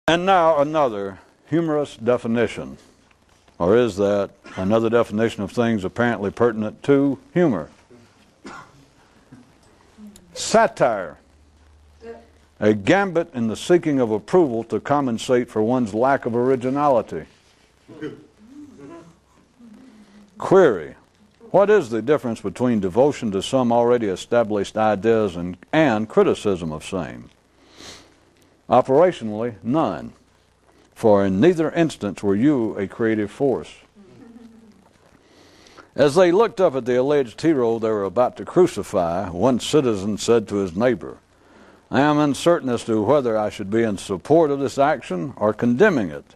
And now another humorous definition. Or is that another definition of things apparently pertinent to humor? Satire. A gambit in the seeking of approval to compensate for one's lack of originality. Query. What is the difference between devotion to some already established ideas and criticism of same? Operationally, none. For in neither instance were you a creative force. As they looked up at the alleged hero they were about to crucify, one citizen said to his neighbor, "I am uncertain as to whether I should be in support of this action or condemning it."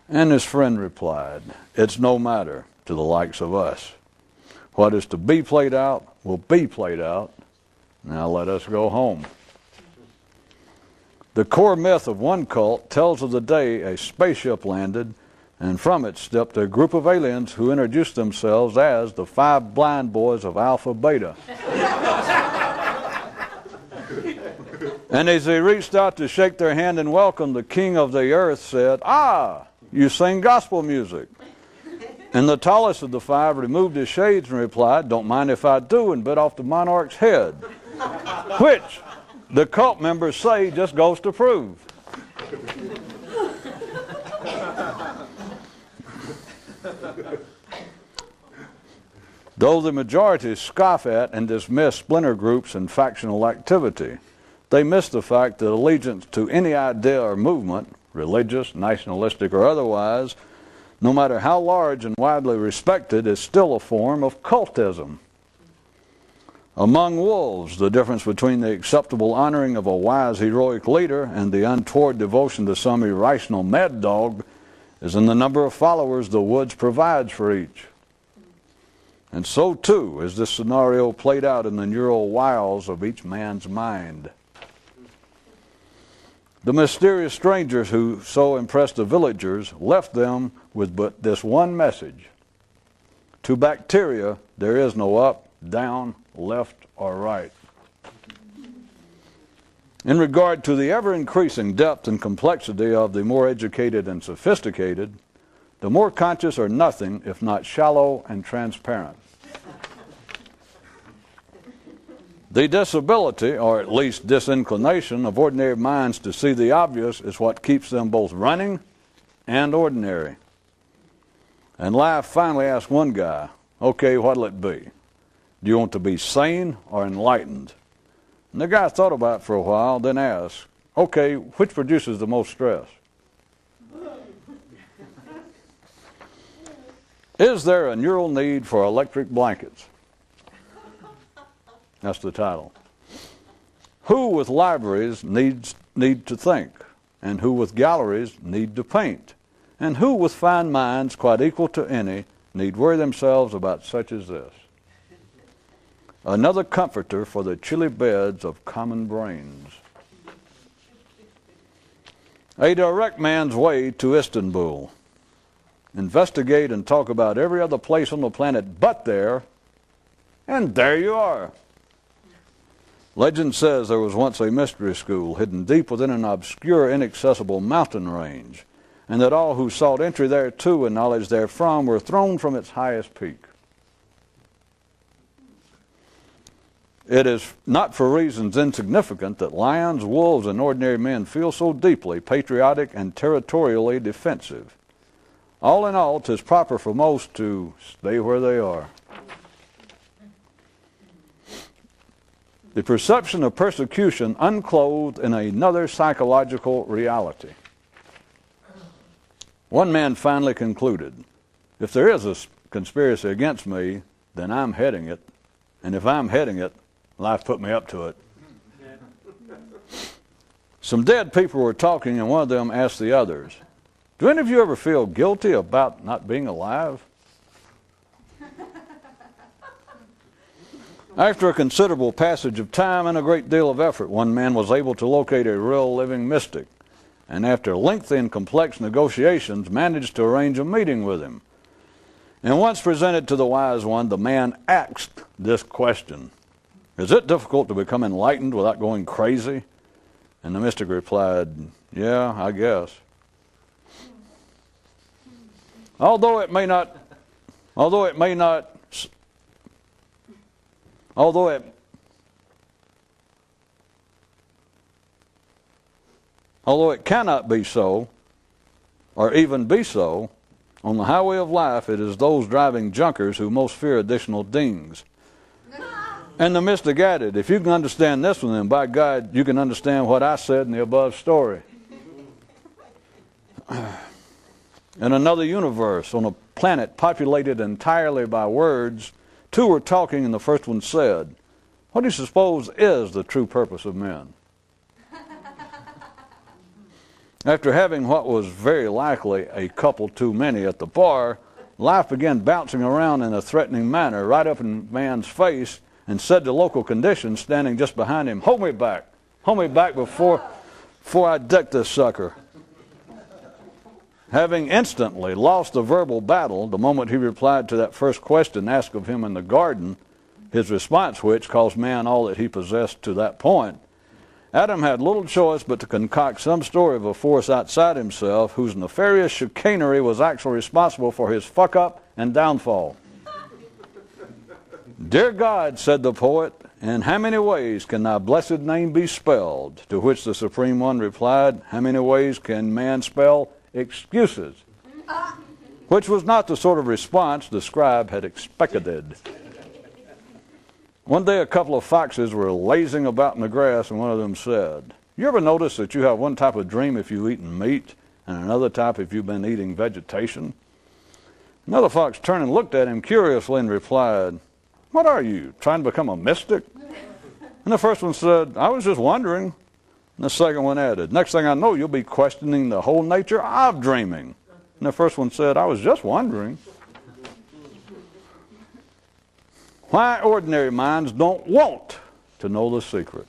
And his friend replied, "It's no matter to the likes of us. What is to be played out will be played out. Now let us go home." The core myth of one cult tells of the day a spaceship landed, and from it stepped a group of aliens who introduced themselves as the 5 blind boys of Alpha Beta. And as they reached out to shake their hand and welcome, the king of the earth said, "Ah, you sing gospel music." And the tallest of the 5 removed his shades and replied, "Don't mind if I do," and bit off the monarch's head. Which the cult members say just goes to prove. Though the majority scoff at and dismiss splinter groups and factional activity, they miss the fact that allegiance to any idea or movement, religious, nationalistic, or otherwise, no matter how large and widely respected, is still a form of cultism. Among wolves, the difference between the acceptable honoring of a wise, heroic leader and the untoward devotion to some irrational mad dog is in the number of followers the woods provides for each. And so, too, is this scenario played out in the neural wiles of each man's mind. The mysterious strangers who so impressed the villagers left them with but this one message. To bacteria, there is no up, down, left, or right. In regard to the ever-increasing depth and complexity of the more educated and sophisticated, the more conscious are nothing if not shallow and transparent. The disability, or at least disinclination, of ordinary minds to see the obvious is what keeps them both running and ordinary. And life finally asked one guy, "Okay, what'll it be? Do you want to be sane or enlightened?" And the guy thought about it for a while, then asked, "Okay, which produces the most stress?" Is there a neural need for electric blankets? That's the title. Who with libraries need to think? And who with galleries need to paint? And who with fine minds quite equal to any need worry themselves about such as this? Another comforter for the chilly beds of common brains. A direct man's way to Istanbul. Investigate and talk about every other place on the planet but there, and there you are. Legend says there was once a mystery school hidden deep within an obscure, inaccessible mountain range, and that all who sought entry thereto and knowledge therefrom were thrown from its highest peak. It is not for reasons insignificant that lions, wolves, and ordinary men feel so deeply patriotic and territorially defensive. All in all, 'tis proper for most to stay where they are. The perception of persecution unclothed in another psychological reality. One man finally concluded, "If there is a conspiracy against me, then I'm heading it. And if I'm heading it, life put me up to it." Some dead people were talking, and one of them asked the others, "Do any of you ever feel guilty about not being alive?" After a considerable passage of time and a great deal of effort, one man was able to locate a real living mystic, and after lengthy and complex negotiations managed to arrange a meeting with him. And once presented to the wise one, the man asked this question: "Is it difficult to become enlightened without going crazy?" And the mystic replied, Yeah, I guess. Although it may not cannot be so, or even be so, on the highway of life, it is those driving junkers who most fear additional dings. And the mystic added, if you can understand this one, then by God, you can understand what I said in the above story. In another universe, on a planet populated entirely by words, two were talking, and the first one said, what do you suppose is the true purpose of men? After having what was very likely a couple too many at the bar, life began bouncing around in a threatening manner right up in man's face, and said to local conditions standing just behind him, hold me back before I deck this sucker. Having instantly lost the verbal battle the moment he replied to that first question asked of him in the garden, his response which caused man all that he possessed to that point, Adam had little choice but to concoct some story of a force outside himself whose nefarious chicanery was actually responsible for his fuck-up and downfall. Dear God, said the poet, in how many ways can thy blessed name be spelled? To which the Supreme One replied, how many ways can man spell excuses? Which was not the sort of response the scribe had expected. One day a couple of foxes were lazing about in the grass, and one of them said, you ever notice that you have one type of dream if you've eaten meat, and another type if you've been eating vegetation? Another fox turned and looked at him curiously and replied, what are you, trying to become a mystic? And the first one said, I was just wondering. And the second one added, next thing I know, you'll be questioning the whole nature of dreaming. And the first one said, I was just wondering. Why ordinary minds don't want to know the secret.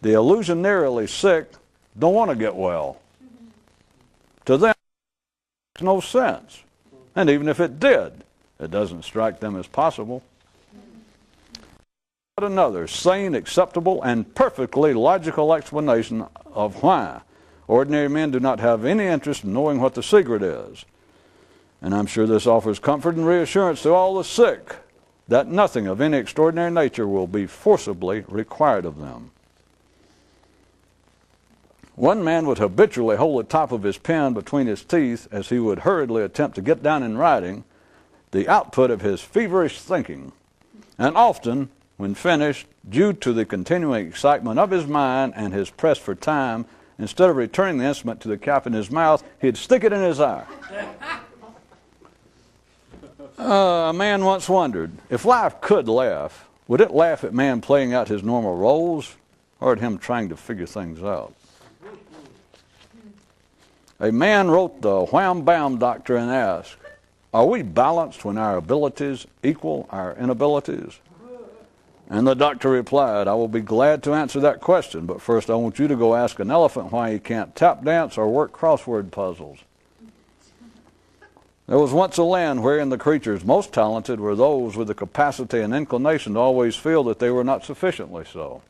The illusionarily sick don't want to get well. To them, it makes no sense. And even if it did, it doesn't strike them as possible. But another sane, acceptable, and perfectly logical explanation of why ordinary men do not have any interest in knowing what the secret is. And I'm sure this offers comfort and reassurance to all the sick that nothing of any extraordinary nature will be forcibly required of them. One man would habitually hold the top of his pen between his teeth as he would hurriedly attempt to get down in writing the output of his feverish thinking, and often, when finished, due to the continuing excitement of his mind and his press for time, instead of returning the instrument to the cap in his mouth, he'd stick it in his eye. A man once wondered, if life could laugh, would it laugh at man playing out his normal roles, or at him trying to figure things out? A man wrote the Wham-Bam Doctor and asked, are we balanced when our abilities equal our inabilities? And the doctor replied, I will be glad to answer that question, but first I want you to go ask an elephant why he can't tap dance or work crossword puzzles. There was once a land wherein the creatures most talented were those with the capacity and inclination to always feel that they were not sufficiently so.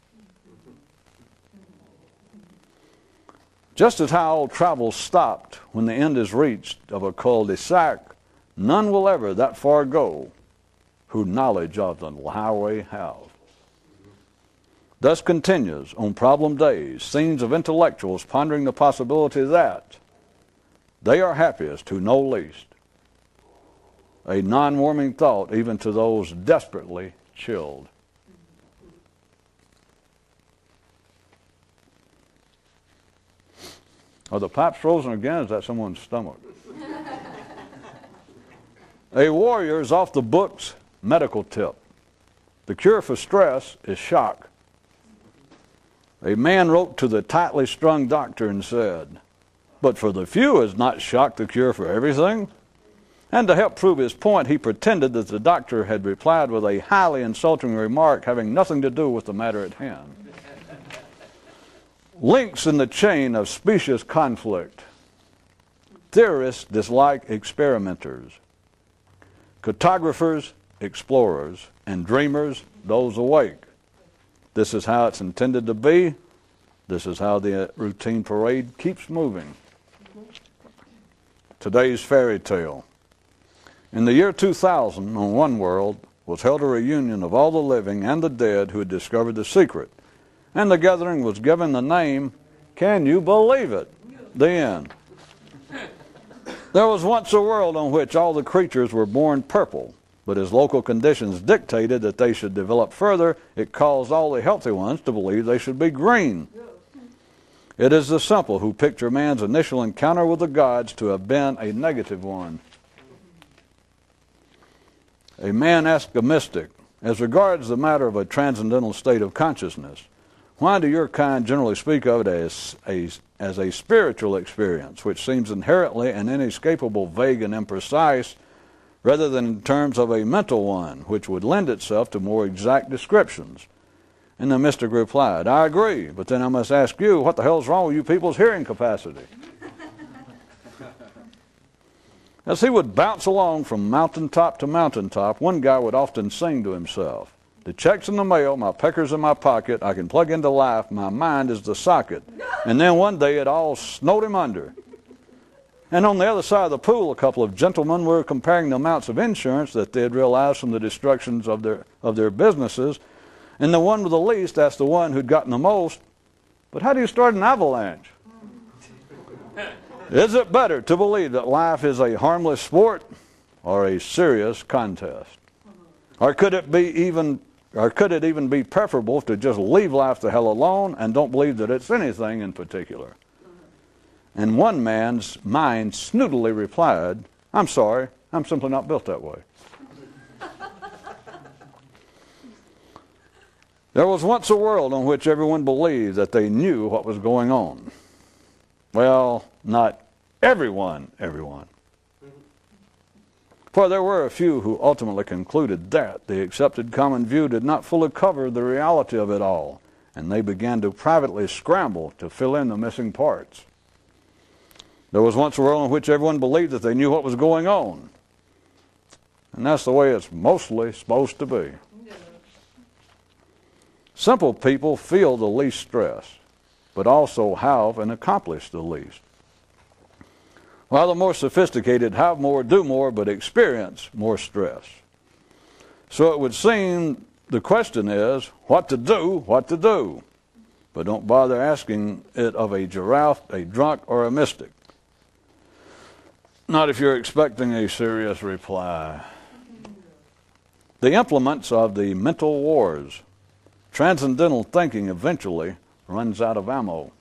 Just as how all travel stopped when the end is reached of a cul-de-sac, none will ever that far go who knowledge of the highway have. Thus continues, on problem days, scenes of intellectuals pondering the possibility that they are happiest who know least. A non-warming thought even to those desperately chilled. Are the pipes frozen again? Is that someone's stomach? A warrior's off the books medical tip. The cure for stress is shock. A man wrote to the tightly strung doctor and said, but for the few is not shock the cure for everything? And to help prove his point, he pretended that the doctor had replied with a highly insulting remark having nothing to do with the matter at hand. Links in the chain of specious conflict. Theorists dislike experimenters. Cartographers, explorers, and dreamers, those awake. This is how it's intended to be, This is how the routine parade keeps moving. Today's fairy tale. In the year 2000, on One World, was held a reunion of all the living and the dead who had discovered the secret. And the gathering was given the name, can you believe it? The end. There was once a world on which all the creatures were born purple, but as local conditions dictated that they should develop further, it caused all the healthy ones to believe they should be green. It is the simple who picture man's initial encounter with the gods to have been a negative one. A man asked a mystic, as regards the matter of a transcendental state of consciousness, why do your kind generally speak of it as a spiritual experience, which seems inherently and inescapable vague and imprecise, rather than in terms of a mental one, which would lend itself to more exact descriptions? And the mystic replied, I agree, but then I must ask you, what the hell's wrong with you people's hearing capacity? As he would bounce along from mountaintop to mountaintop, one guy would often sing to himself, the check's in the mail, my pecker's in my pocket, I can plug into life, my mind is the socket. And then one day it all snowed him under. And on the other side of the pool, a couple of gentlemen were comparing the amounts of insurance that they had realized from the destructions of their businesses. And the one with the least asked the one who'd gotten the most, but how do you start an avalanche? Is it better to believe that life is a harmless sport or a serious contest? Or could it even be preferable to just leave life the hell alone and don't believe that it's anything in particular? And one man's mind snootily replied, I'm sorry, I'm simply not built that way. There was once a world in which everyone believed that they knew what was going on. Well, not everyone. For there were a few who ultimately concluded that the accepted common view did not fully cover the reality of it all, and they began to privately scramble to fill in the missing parts. There was once a world in which everyone believed that they knew what was going on, and that's the way it's mostly supposed to be. Simple people feel the least stress, but also have and accomplish the least. While the more sophisticated have more, do more, but experience more stress. So it would seem the question is, what to do. But don't bother asking it of a giraffe, a drunk, or a mystic. Not if you're expecting a serious reply. The implements of the mental wars. Transcendental thinking eventually runs out of ammo.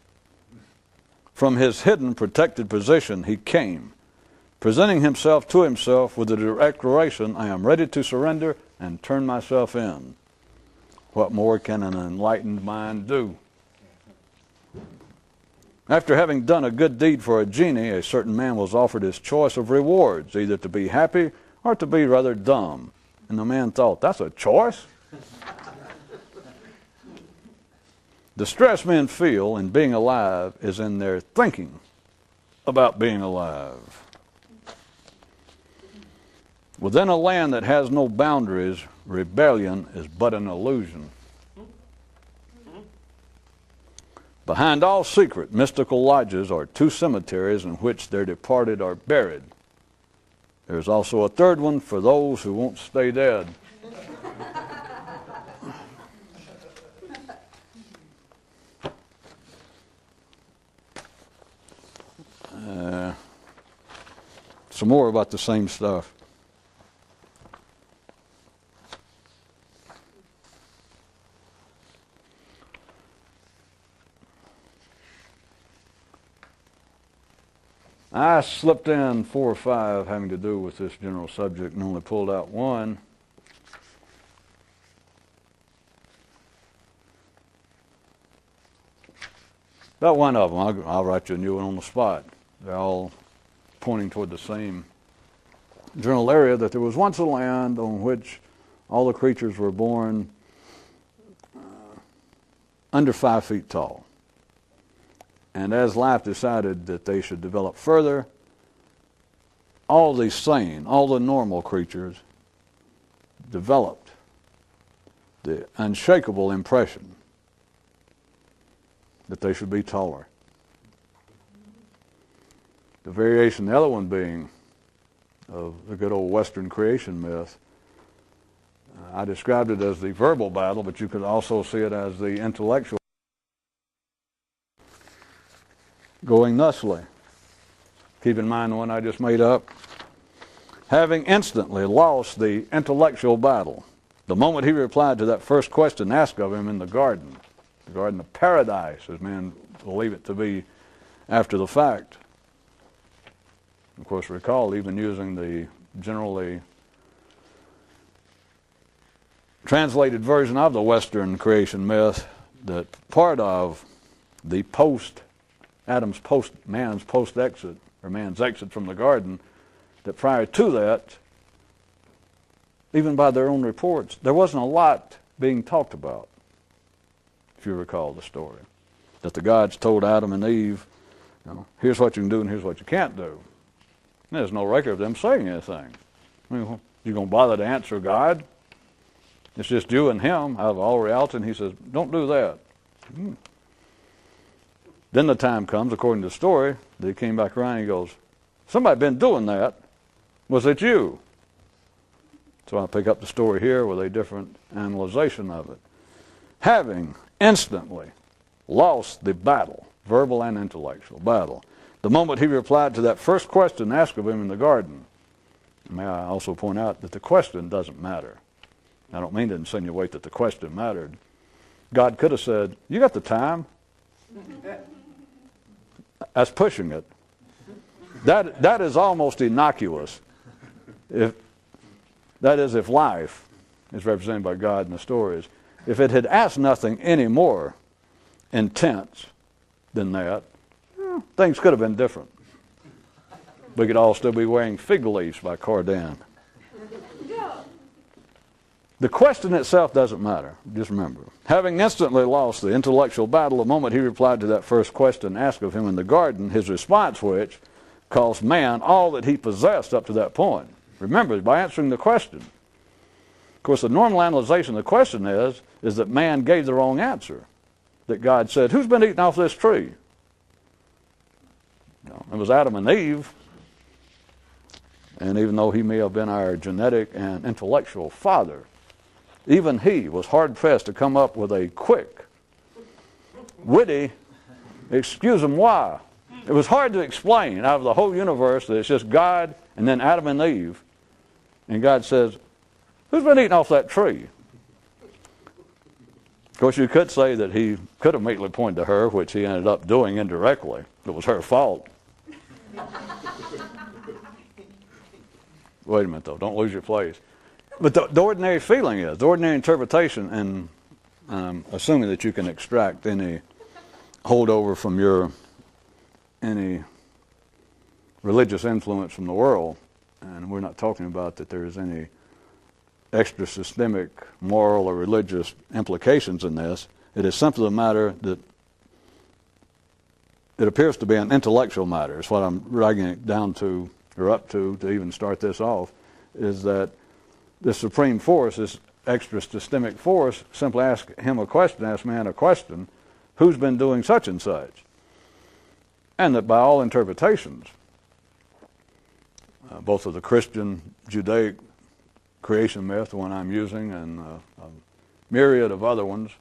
From his hidden, protected position, he came, presenting himself to himself with the declaration, I am ready to surrender and turn myself in. What more can an enlightened mind do? After having done a good deed for a genie, a certain man was offered his choice of rewards, either to be happy or to be rather dumb. And the man thought, that's a choice? The stress men feel in being alive is in their thinking about being alive. Within a land that has no boundaries, rebellion is but an illusion. Behind all secret, mystical lodges are two cemeteries in which their departed are buried. There's also a third one for those who won't stay dead. Some more about the same stuff. I slipped in 4 or 5 having to do with this general subject and only pulled out one. About one of them. I'll write you a new one on the spot. They're all pointing toward the same general area, that there was once a land on which all the creatures were born under 5 feet tall. And as life decided that they should develop further, all the sane, all the normal creatures developed the unshakable impression that they should be taller. The variation, the other one being of the good old Western creation myth. I described it as the verbal battle, but you could also see it as the intellectual. Going thusly. Keep in mind the one I just made up. Having instantly lost the intellectual battle, the moment he replied to that first question asked of him in the Garden of Paradise, as men believe it to be after the fact. Of course, recall, even using the generally translated version of the Western creation myth, that part of the man's post-exit, or man's exit from the garden, that prior to that, even by their own reports, there wasn't a lot being talked about, if you recall the story. That the gods told Adam and Eve, here's what you can do and here's what you can't do. And there's no record of them saying anything. I mean, you going to bother to answer God? It's just you and him out of all reality, and he says, don't do that. Then the time comes, according to the story, that he came back around and he goes, somebody been doing that. Was it you? So I'll pick up the story here with a different analyzation of it. Having instantly lost the battle, verbal and intellectual battle, the moment he replied to that first question asked of him in the garden. May I also point out that the question doesn't matter. I don't mean to insinuate that the question mattered. God could have said, you got the time? That's pushing it. That is almost innocuous. If life is represented by God in the stories, if it had asked nothing any more intense than that, things could have been different. We could all still be wearing Fig Leaves by Cardan. The question itself doesn't matter. Just remember, having instantly lost the intellectual battle the moment he replied to that first question asked of him in the garden, his response which cost man all that he possessed up to that point. Remember, by answering the question. Of course, the normal analyzation of the question is that man gave the wrong answer. That God said, who's been eating off this tree? It was Adam and Eve. And even though he may have been our genetic and intellectual father, even he was hard-pressed to come up with a quick, witty, excuse him why. It was hard to explain out of the whole universe that it's just God and then Adam and Eve. And God says, who's been eating off that tree? Of course, you could say that he could have immediately pointed to her, which he ended up doing indirectly. It was her fault. Wait a minute, though. Don't lose your place. But the ordinary feeling is, the ordinary interpretation, and I'm assuming that you can extract any holdover from any religious influence from the world, and we're not talking about that there is any extra systemic moral or religious implications in this. It is simply a matter that it appears to be an intellectual matter. It's what I'm dragging it down to, or up to even start this off, is that this supreme force, this extra systemic force, simply ask man a question, who's been doing such and such? And that by all interpretations, both of the Christian, Judaic creation myth, the one I'm using, and a myriad of other ones,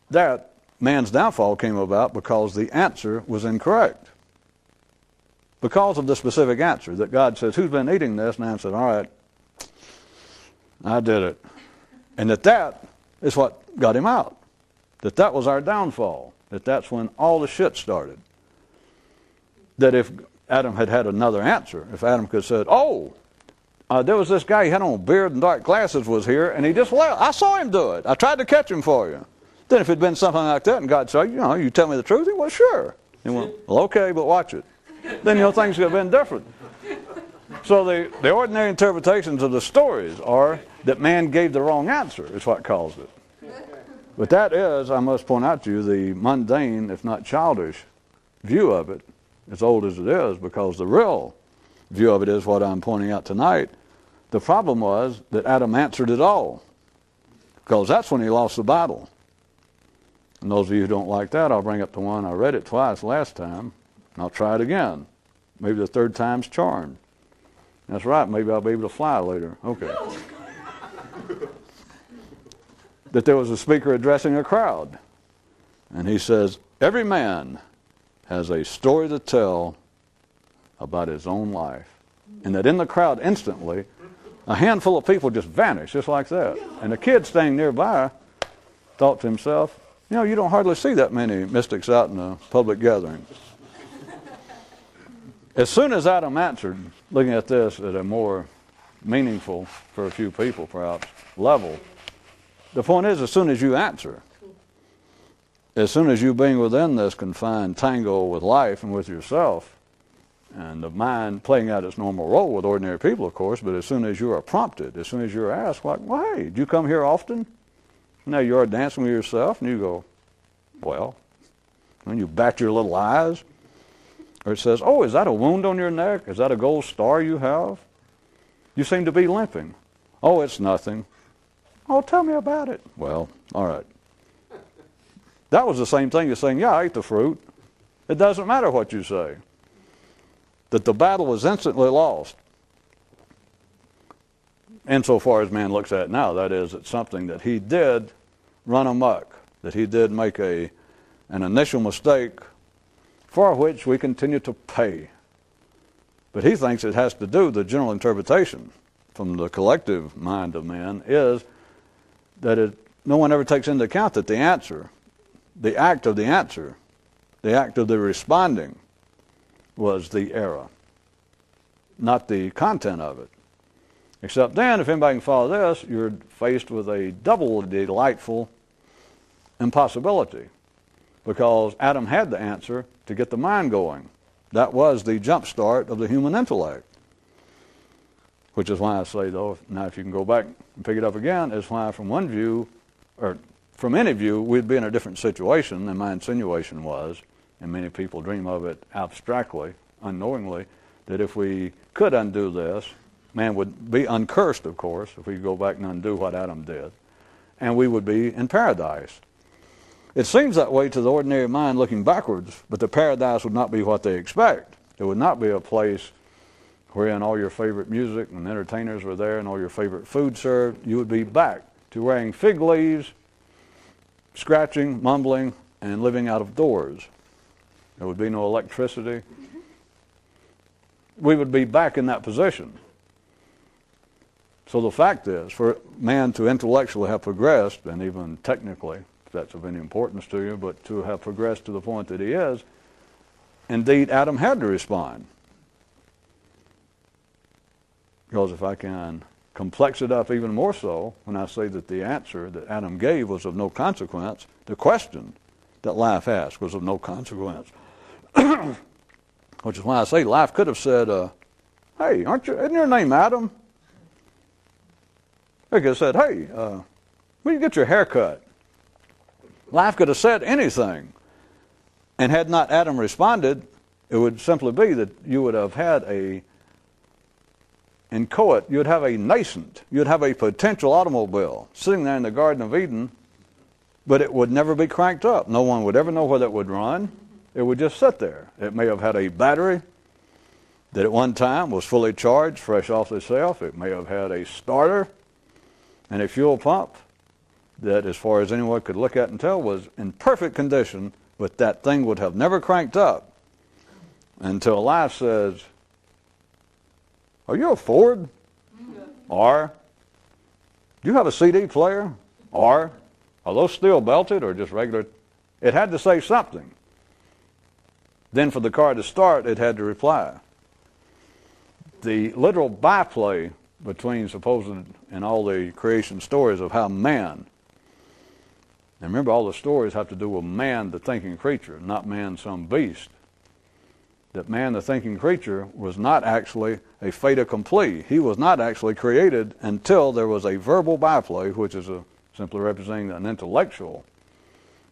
that man's downfall came about because the answer was incorrect. Because of the specific answer, that God says, who's been eating this? And I said, all right, I did it. And that is what got him out. That was our downfall. That's when all the shit started. That if Adam had another answer, if Adam could have said, there was this guy, he had on a beard and dark glasses, was here, and he just left. I saw him do it. I tried to catch him for you. Then if it had been something like that, and God said, you tell me the truth, he went, sure. He went, well, okay, but watch it. Then, things could have been different. So the ordinary interpretations of the stories are that man gave the wrong answer, is what caused it. But that is, I must point out to you, the mundane, if not childish, view of it, as old as it is, because the real view of it is what I'm pointing out tonight. The problem was that Adam answered it all, because that's when he lost the battle. And those of you who don't like that, I'll bring up the one, I read it twice last time, and I'll try it again. Maybe the third time's charmed. That's right, maybe I'll be able to fly later. Okay. That there was a speaker addressing a crowd. And he says, every man has a story to tell about his own life. And that in the crowd instantly, a handful of people just vanished, just like that. And the kid staying nearby thought to himself, you know, you don't hardly see that many mystics out in a public gathering. As soon as Adam answered, looking at this at a more meaningful, for a few people perhaps, level, the point is, as soon as you answer, as soon as you being within this confined tangle with life and with yourself, and the mind playing out its normal role with ordinary people, of course, but as soon as you are prompted, as soon as you're asked, like, well, hey, do you come here often? Now you are dancing with yourself, and you go, well, and you bat your little eyes. Or it says, oh, is that a wound on your neck? Is that a gold star you have? You seem to be limping. Oh, it's nothing. Oh, tell me about it. Well, all right. That was the same thing as saying, yeah, I ate the fruit. It doesn't matter what you say. That the battle was instantly lost. Insofar as man looks at it now, that is, it's something that he did run amok, that he did make an initial mistake for which we continue to pay. But he thinks it has to do, the general interpretation from the collective mind of man is that no one ever takes into account that the answer, the act of the answer, the act of the responding was the error, not the content of it. Except then, if anybody can follow this, you're faced with a double delightful impossibility, because Adam had the answer to get the mind going. That was the jump start of the human intellect. Which is why I say, though, now if you can go back and pick it up again, is why from one view, or from any view, we'd be in a different situation than my insinuation was, and many people dream of it abstractly, unknowingly, that if we could undo this, man would be uncursed, of course, if we could go back and undo what Adam did, and we would be in paradise. It seems that way to the ordinary mind looking backwards, but the paradise would not be what they expect. It would not be a place wherein all your favorite music and entertainers were there and all your favorite food served. You would be back to wearing fig leaves, scratching, mumbling, and living out of doors. There would be no electricity. We would be back in that position. So the fact is, for man to intellectually have progressed, and even technically, if that's of any importance to you, but to have progressed to the point that he is, indeed Adam had to respond. Because if I can complex it up even more so, when I say that the answer that Adam gave was of no consequence, the question that life asked was of no consequence. Which is why I say life could have said, hey, isn't your name Adam? They could have said, hey, where you get your hair cut? Life could have said anything. And had not Adam responded, it would simply be that you would have had inchoate, you'd have a nascent, you'd have a potential automobile sitting there in the Garden of Eden, but it would never be cranked up. No one would ever know whether it would run. It would just sit there. It may have had a battery that at one time was fully charged, fresh off the shelf. It may have had a starter and a fuel pump that, as far as anyone could look at and tell, was in perfect condition, but that thing would have never cranked up until life says, are you a Ford? Or, do you have a CD player? Or, are those steel belted or just regular? It had to say something. Then for the car to start, it had to reply. The literal byplay between supposed and all the creation stories of how man, and remember all the stories have to do with man, the thinking creature, not man, some beast. That man, the thinking creature, was not actually a fait accompli. He was not actually created until there was a verbal byplay, which is simply representing an intellectual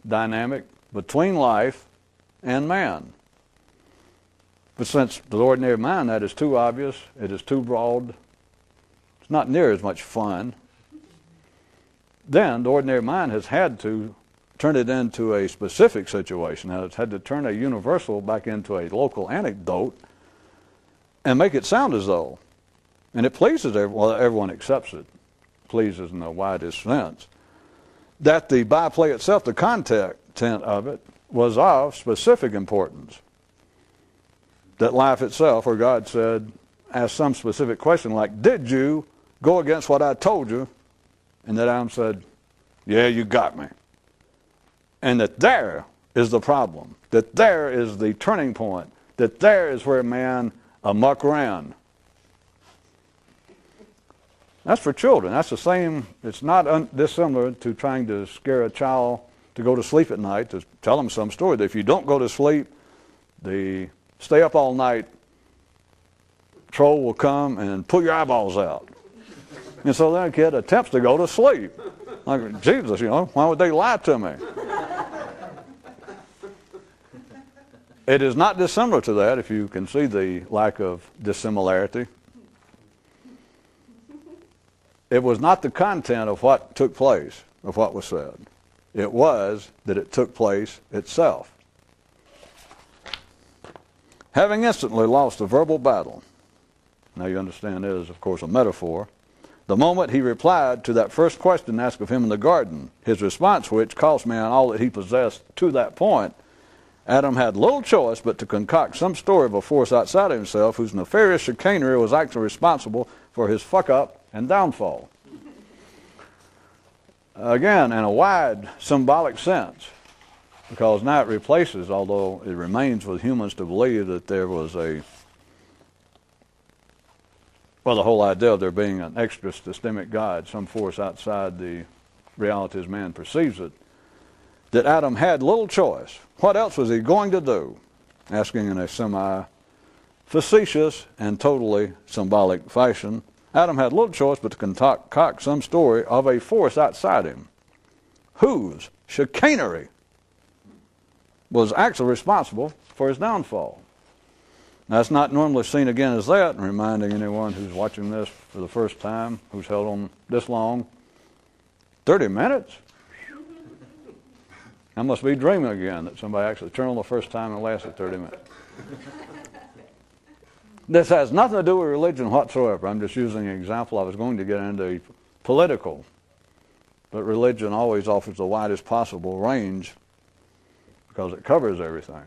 dynamic between life and man. But since the ordinary mind, that is too obvious, it is too broad, it's not near as much fun, then the ordinary mind has had to turn it into a specific situation. Now, it's had to turn a universal back into a local anecdote and make it sound as though. And it pleases everyone. Well, everyone accepts it. Pleases in the widest sense. That the byplay itself, the content of it, was of specific importance. That life itself, where God said, asked some specific question like, did you go against what I told you? And that Adam said, yeah, you got me. And that there is the problem. That there is the turning point. That there is where man amuck ran. That's for children. That's the same. It's not dissimilar to trying to scare a child to go to sleep at night, to tell them some story. That if you don't go to sleep, the stay up all night troll will come and pull your eyeballs out. And so then a kid attempts to go to sleep. Like, Jesus, why would they lie to me? It is not dissimilar to that, if you can see the lack of dissimilarity. It was not the content of what took place, of what was said. It was that it took place itself. Having instantly lost a verbal battle, now you understand it is, of course, a metaphor, the moment he replied to that first question asked of him in the garden, his response which cost man all that he possessed to that point, Adam had little choice but to concoct some story of a force outside of himself whose nefarious chicanery was actually responsible for his fuck-up and downfall. Again, in a wide symbolic sense, because now it replaces, although it remains with humans to believe that there was the whole idea of there being an extra systemic God, some force outside the reality as man perceives it, that Adam had little choice. What else was he going to do? Asking in a semi-facetious and totally symbolic fashion, Adam had little choice but to concoct some story of a force outside him, whose chicanery was actually responsible for his downfall. Now, it's not normally seen again as that, and reminding anyone who's watching this for the first time, who's held on this long, 30 minutes? I must be dreaming again that somebody actually turned on the first time and lasted 30 minutes. This has nothing to do with religion whatsoever. I'm just using an example. I was going to get into political, but religion always offers the widest possible range because it covers everything.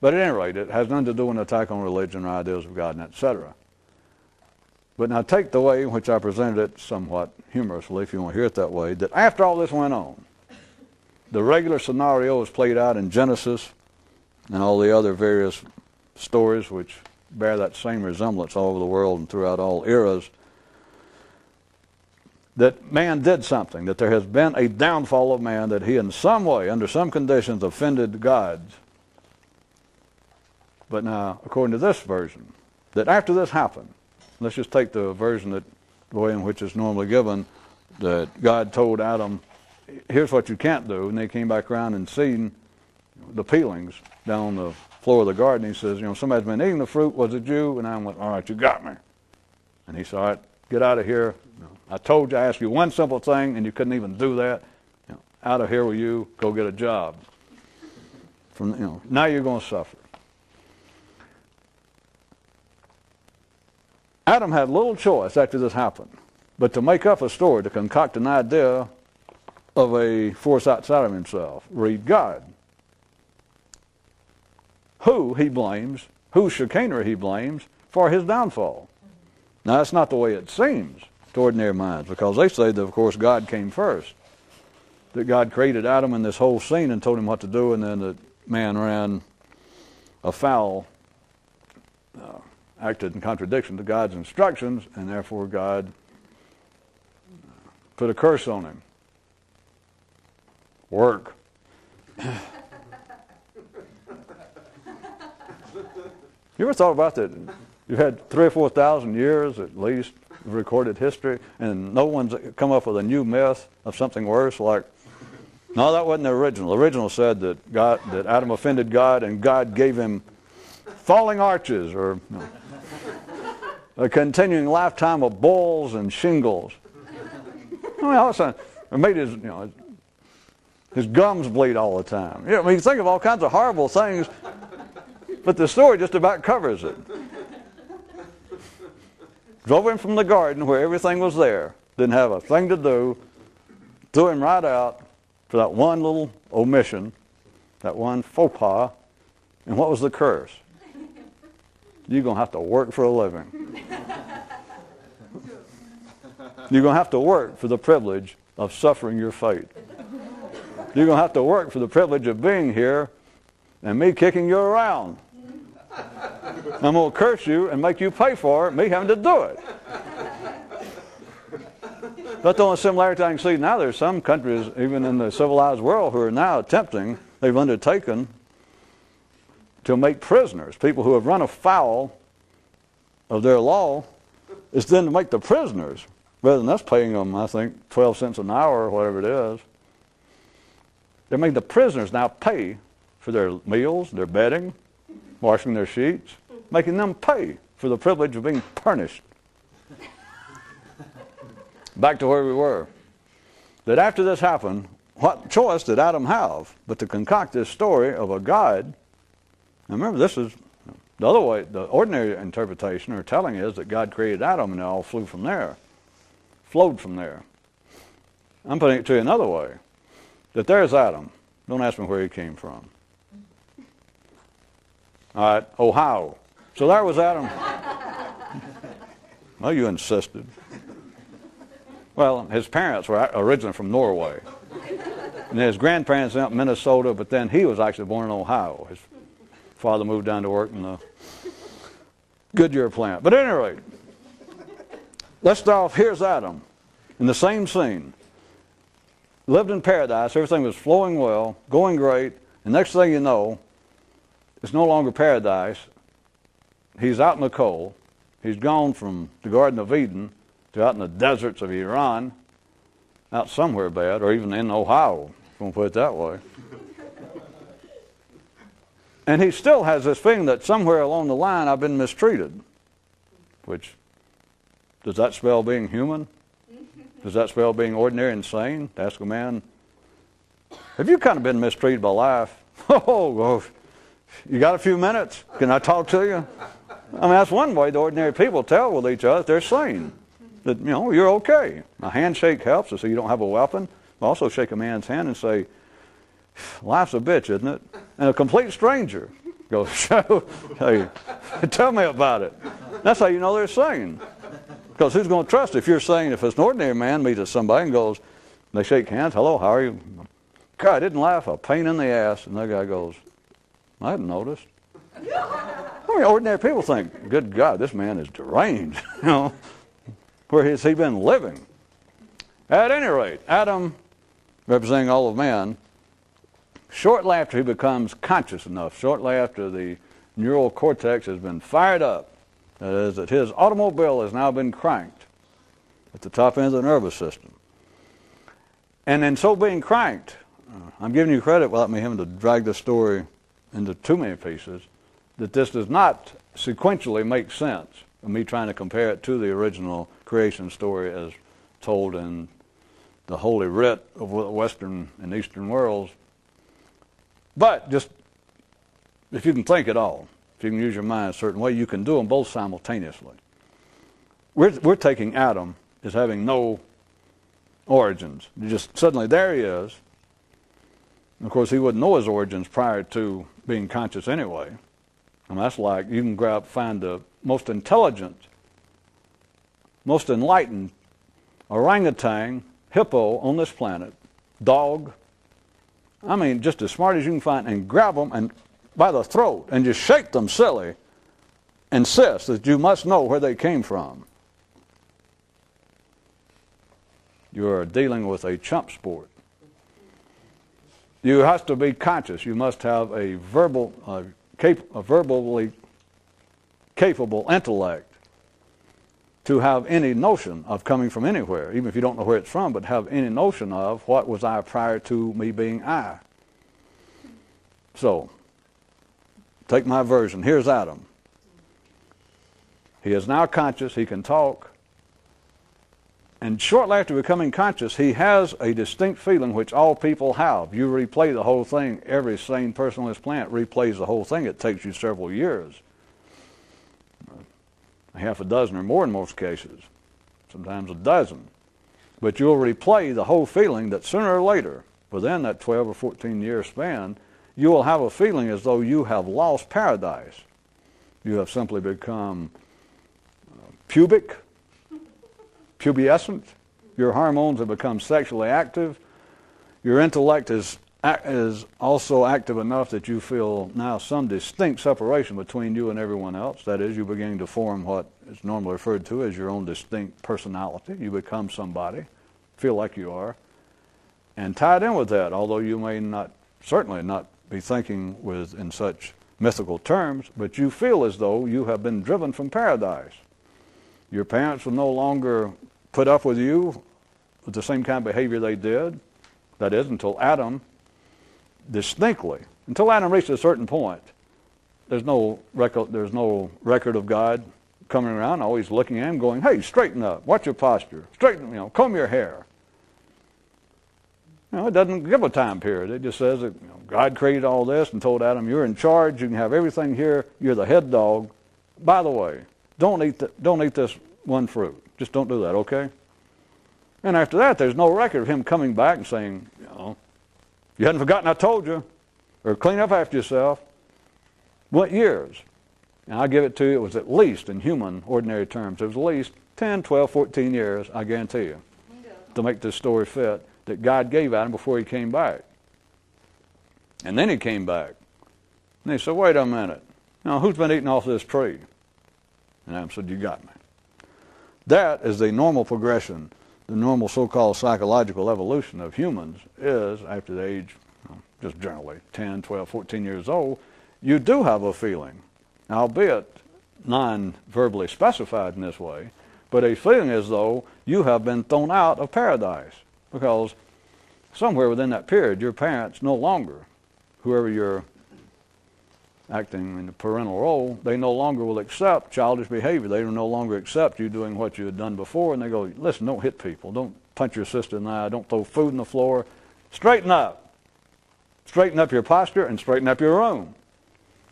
But at any rate, it has nothing to do with an attack on religion or ideas of God, and etc. But now take the way in which I presented it somewhat humorously, if you want to hear it that way, that after all this went on, the regular scenario was played out in Genesis and all the other various stories which bear that same resemblance all over the world and throughout all eras, that man did something, that there has been a downfall of man, that he in some way, under some conditions, offended God. But now, according to this version, that after this happened, let's just take the version that the way in which it's normally given, that God told Adam, here's what you can't do, and they came back around and seen the peelings down on the floor of the garden. He says, somebody's been eating the fruit, was it you? And I went, all right, you got me. And he said, all right, get out of here. I told you, I asked you one simple thing, and you couldn't even do that. Out of here with you, go get a job. Now you're going to suffer. Adam had little choice after this happened, but to make up a story, to concoct an idea of a force outside of himself. Read God. Who he blames, whose chicanery he blames for his downfall. Now that's not the way it seems to ordinary minds, because they say that of course God came first. That God created Adam in this whole scene and told him what to do, and then that man ran afoul, acted in contradiction to God's instructions, and therefore God put a curse on him. Work. You ever thought about that? You've had 3,000 or 4,000 years at least of recorded history, and no one's come up with a new myth of something worse. Like, no, that wasn't the original. The original said that that Adam offended God, and God gave him falling arches, or a continuing lifetime of boils and shingles. I mean, all of a sudden, it made his His gums bleed all the time. You can think of all kinds of horrible things, but the story just about covers it. Drove him from the garden where everything was there. Didn't have a thing to do. Threw him right out for that one little omission, that one faux pas. And what was the curse? You're going to have to work for a living. You're going to have to work for the privilege of suffering your fate. You're going to have to work for the privilege of being here and me kicking you around. I'm going to curse you and make you pay for it, me having to do it. But the only similarity I can see now, there's some countries, even in the civilized world, who are now attempting, they've undertaken to make prisoners, people who have run afoul of their law, is then to make the prisoners, rather than us paying them, I think, 12 cents an hour or whatever it is. They're making the prisoners now pay for their meals, their bedding, washing their sheets, making them pay for the privilege of being punished. Back to where we were. That after this happened, what choice did Adam have but to concoct this story of a God? Now remember, this is the other way, the ordinary interpretation or telling is that God created Adam and it all flowed from there. I'm putting it to you another way. That there's Adam. Don't ask me where he came from. All right, Ohio. So there was Adam. Well, you insisted. Well, his parents were originally from Norway. And his grandparents out in Minnesota, but then he was actually born in Ohio. His father moved down to work in the Goodyear plant. But at any rate, let's start off. Here's Adam in the same scene. Lived in paradise. Everything was flowing well, going great. And next thing you know, it's no longer paradise. He's out in the cold. He's gone from the Garden of Eden to out in the deserts of Iran, out somewhere bad, or even in Ohio, if you want to put it that way. And he still has this feeling that somewhere along the line I've been mistreated. Which, does that spell being human? Does that spell being ordinary and sane? To ask a man, have you kind of been mistreated by life? Oh, you got a few minutes? Can I talk to you? I mean, that's one way the ordinary people tell with each other they're sane. That, you're okay. A handshake helps to say you don't have a weapon. Also shake a man's hand and say, life's a bitch, isn't it? And a complete stranger goes, hey, tell me about it. That's how you know they're sane. Because who's going to trust if you're saying, if it's an ordinary man meets somebody and goes, they shake hands, hello, how are you? God, I didn't laugh, a pain in the ass. And that guy goes, I hadn't noticed. I mean, ordinary people think, good God, this man is deranged. Where has he been living? At any rate, Adam, representing all of man, shortly after he becomes conscious enough, shortly after the neural cortex has been fired up, that is, that his automobile has now been cranked at the top end of the nervous system. And in so being cranked, I'm giving you credit without me having to drag the story into too many pieces, that this does not sequentially make sense of me trying to compare it to the original creation story as told in the Holy Writ of the Western and Eastern worlds. But just, if you can think at all, if you can use your mind a certain way, you can do them both simultaneously. We're taking Adam as having no origins. Just suddenly there he is. And of course, he wouldn't know his origins prior to being conscious anyway. And that's like you can find the most intelligent, most enlightened orangutan, hippo on this planet, dog. I mean, just as smart as you can find, and grab them and by the throat and just shake them silly, insist that you must know where they came from. You are dealing with a chump sport. You have to be conscious. You must have a verbally capable intellect to have any notion of coming from anywhere, even if you don't know where it's from, but have any notion of what was I prior to me being I. So, take my version. Here's Adam. He is now conscious. He can talk. And shortly after becoming conscious, he has a distinct feeling which all people have. You replay the whole thing. Every sane person on this planet replays the whole thing. It takes you several years. Half a dozen or more in most cases. Sometimes a dozen. But you'll replay the whole feeling that sooner or later, within that 12 or 14 year span, you will have a feeling as though you have lost paradise. You have simply become pubic, pubescent. Your hormones have become sexually active. Your intellect is also active enough that you feel now some distinct separation between you and everyone else. That is, you're beginning to form what is normally referred to as your own distinct personality. You become somebody, feel like you are. And tied in with that, although you may certainly not be thinking in such mythical terms, but you feel as though you have been driven from paradise. Your parents will no longer put up with you with the same kind of behavior they did. That is, until Adam reached a certain point, there's no record of God coming around, always looking at him, going, "Hey, straighten up. Watch your posture. Comb your hair." It doesn't give a time period. It just says that God created all this and told Adam, "You're in charge. You can have everything here. You're the head dog. By the way, don't eat this one fruit. Just don't do that, okay?" And after that, there's no record of him coming back and saying, "You hadn't forgotten I told you," or "Clean up after yourself." What years? And I give it to you, it was at least, in human, ordinary terms, it was at least 10, 12, 14 years, I guarantee you, to make this story fit, that God gave Adam before he came back. And then he came back. And he said, "Wait a minute. Now, who's been eating off this tree?" And Adam said, "You got me." That is the normal progression. The normal so-called psychological evolution of humans is, after the age, just generally 10, 12, 14 years old, you do have a feeling, albeit non-verbally specified in this way, but a feeling as though you have been thrown out of paradise. Because somewhere within that period, your parents no longer, whoever you're acting in the parental role, they no longer will accept childish behavior. They will no longer accept you doing what you had done before, and they go, "Listen, don't hit people. Don't punch your sister in the eye. Don't throw food on the floor. Straighten up. Straighten up your posture and straighten up your room.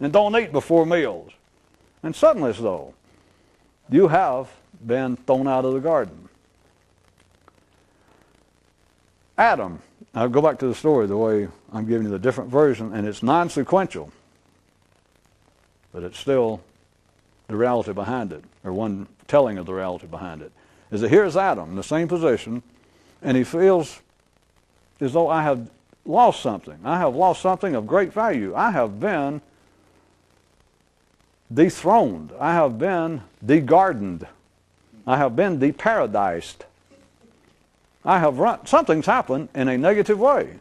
And don't eat before meals." And suddenly, though, you have been thrown out of the garden. Adam, I'll go back to the story the way I'm giving you the different version, and it's non-sequential, but it's still the reality behind it, or one telling of the reality behind it, is that here's Adam in the same position, and he feels as though I have lost something. I have lost something of great value. I have been dethroned. I have been degardened. I have been deparadised. Something's happened in a negative way.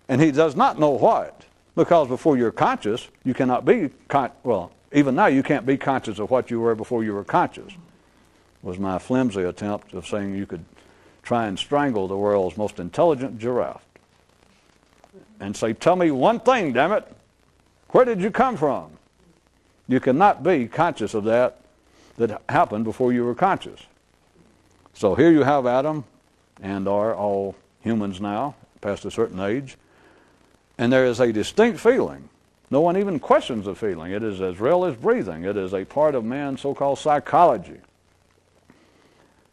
And he does not know what. Because before you're conscious, you cannot be, even now you can't be conscious of what you were before you were conscious. Was my flimsy attempt of saying you could try and strangle the world's most intelligent giraffe. And say, "Tell me one thing, damn it. Where did you come from?" You cannot be conscious of that happened before you were conscious. So here you have Adam, and are all humans now, past a certain age. And there is a distinct feeling. No one even questions the feeling. It is as real as breathing. It is a part of man's so-called psychology.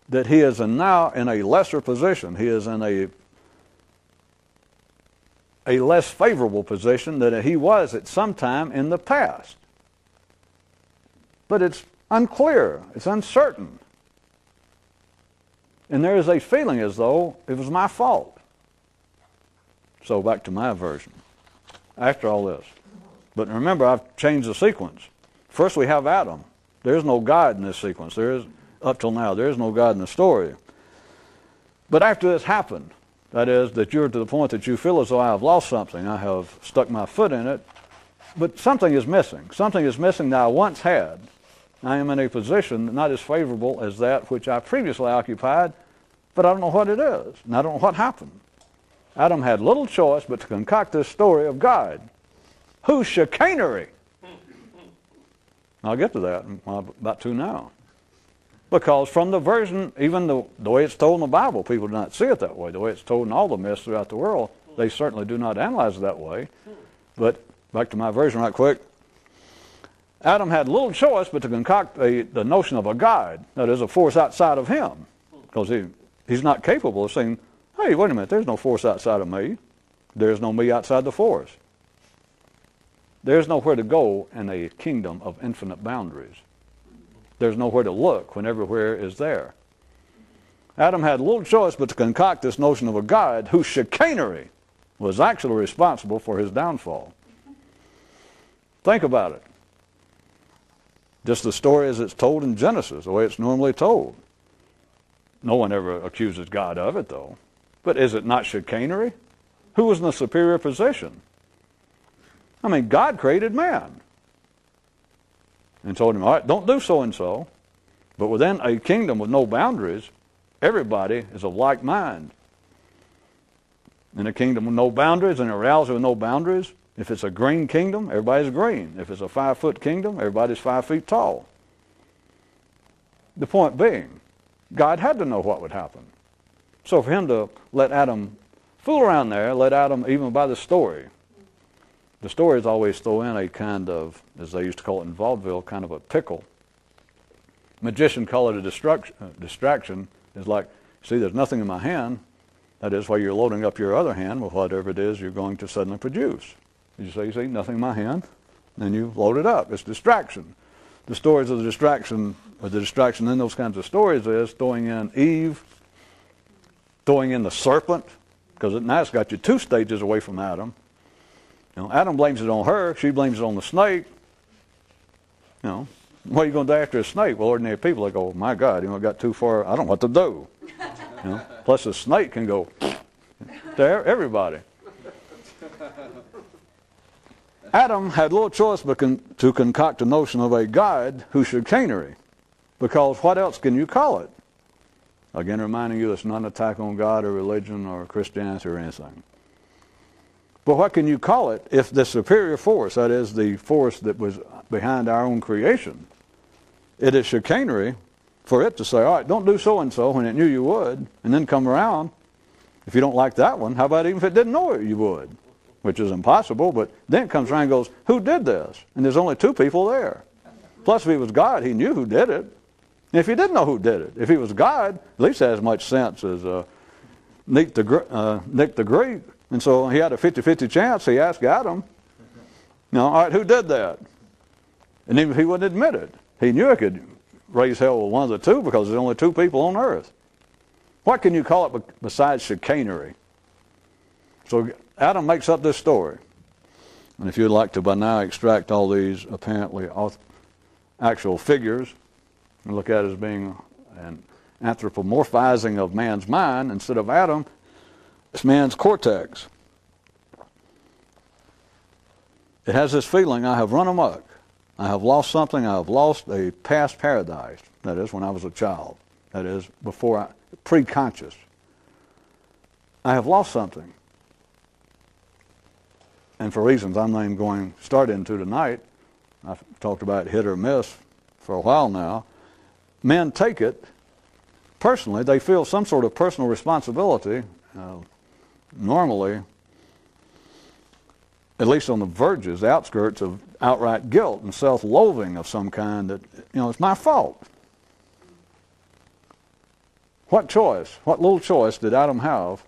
That he is now in a lesser position. He is in a less favorable position than he was at some time in the past. But it's unclear. It's uncertain. And there is a feeling as though it was my fault. So back to my version. After all this. But remember, I've changed the sequence. First we have Adam. There's no God in this sequence. Up till now, there is no God in the story. But after this happened, that is, that you're to the point that you feel as though I have lost something. I have stuck my foot in it. But something is missing. Something is missing that I once had. I am in a position not as favorable as that which I previously occupied, but I don't know what it is, and I don't know what happened. Adam had little choice but to concoct this story of God. Whose chicanery? I'll get to that. I'm about to now. Because from the version, even the way it's told in the Bible, people do not see it that way. The way it's told in all the myths throughout the world, they certainly do not analyze it that way. But back to my version right quick. Adam had little choice but to concoct the notion of a God, that is, a force outside of him. Because he's not capable of saying, hey, wait a minute, there's no force outside of me. There's no me outside the force. There's nowhere to go in a kingdom of infinite boundaries. There's nowhere to look when everywhere is there. Adam had little choice but to concoct this notion of a God whose chicanery was actually responsible for his downfall. Think about it. Just the story as it's told in Genesis, the way it's normally told. No one ever accuses God of it, though. But is it not chicanery? Who was in the superior position? I mean, God created man and told him, all right, don't do so-and-so. But within a kingdom with no boundaries, everybody is of like mind. In a kingdom with no boundaries, in a reality with no boundaries, if it's a green kingdom, everybody's green. If it's a 5-foot kingdom, everybody's 5 feet tall. The point being, God had to know what would happen. So for him to let Adam fool around there, let Adam, even by the stories always throw in a kind of, as they used to call it in vaudeville, kind of a pickle. Magician call it a distraction. It's like, see, there's nothing in my hand. That is why you're loading up your other hand with whatever it is you're going to suddenly produce. You say, see, nothing in my hand. Then you load it up. It's distraction. The stories of the distraction in those kinds of stories is throwing in Eve, throwing in the serpent, because now it's got you 2 stages away from Adam. You know, Adam blames it on her. She blames it on the snake. You know, what are you going to do after a snake? Well, ordinary people, they go, my God, I got too far. I don't know what to do. You know, plus the snake can go to everybody. Adam had little choice but to concoct a notion of a God whose chicanery, because what else can you call it? Again, reminding you it's not an attack on God or religion or Christianity or anything. But what can you call it if the superior force, that is the force that was behind our own creation, it is chicanery for it to say, all right, don't do so-and-so when it knew you would, and then come around. If you don't like that one, how about even if it didn't know you would? Which is impossible, but then it comes around and goes, who did this? And there's only 2 people there. Plus, if he was God, he knew who did it. And if he didn't know who did it, if he was God, at least has as much sense as Nick the Greek. And so he had a 50-50 chance. He asked Adam, all right, who did that? And even if he wouldn't admit it, he knew he could raise hell with one of the 2 because there's only 2 people on earth. What can you call it besides chicanery? So Adam makes up this story. And if you'd like to by now extract all these apparently actual figures and look at it as being an anthropomorphizing of man's mind instead of Adam, it's man's cortex. It has this feeling, I have run amok. I have lost something. I have lost a past paradise. That is, when I was a child. That is, pre-conscious. I have lost something. And for reasons I'm not even going to start into tonight, I've talked about hit or miss for a while now, men take it personally. They feel some sort of personal responsibility, normally, at least on the verges, the outskirts of outright guilt and self-loathing of some kind that, it's my fault. What choice, what little choice did Adam have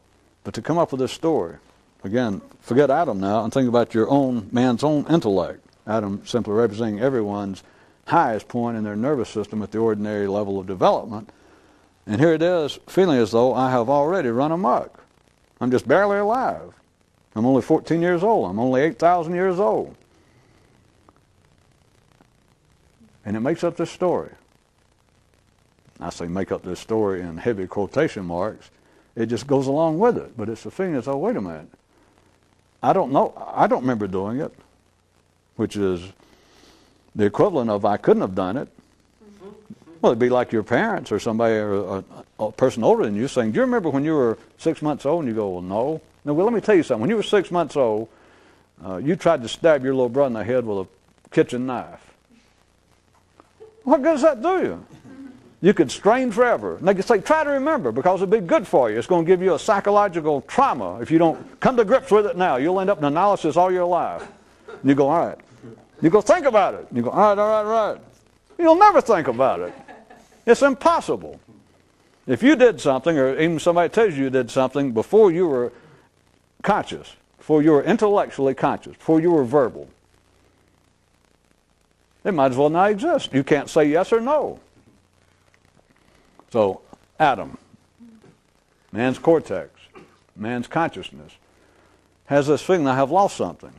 but to come up with this story? Again, forget Adam now and think about your own, man's own intellect. Adam simply representing everyone's highest point in their nervous system at the ordinary level of development. And here it is, feeling as though I have already run amok. I'm just barely alive. I'm only 14 years old. I'm only 8,000 years old. And it makes up this story. I say make up this story in heavy quotation marks. It just goes along with it. But it's the feeling as, oh, wait a minute. I don't know. I don't remember doing it, which is the equivalent of I couldn't have done it. Well, it'd be like your parents or somebody or a person older than you saying, do you remember when you were 6 months old? And you go, well, no. No, well, let me tell you something. When you were 6 months old, you tried to stab your little brother in the head with a kitchen knife. What good does that do you? You could strain forever. And they could say, try to remember, because it'd be good for you. It's going to give you a psychological trauma. If you don't come to grips with it now, you'll end up in analysis all your life. And you go, all right. You go, think about it. You go, all right. You'll never think about it. It's impossible. If you did something, or even somebody tells you did something before you were conscious, before you were intellectually conscious, before you were verbal, it might as well not exist. You can't say yes or no. So, Adam, man's cortex, man's consciousness, has this feeling, I have lost something.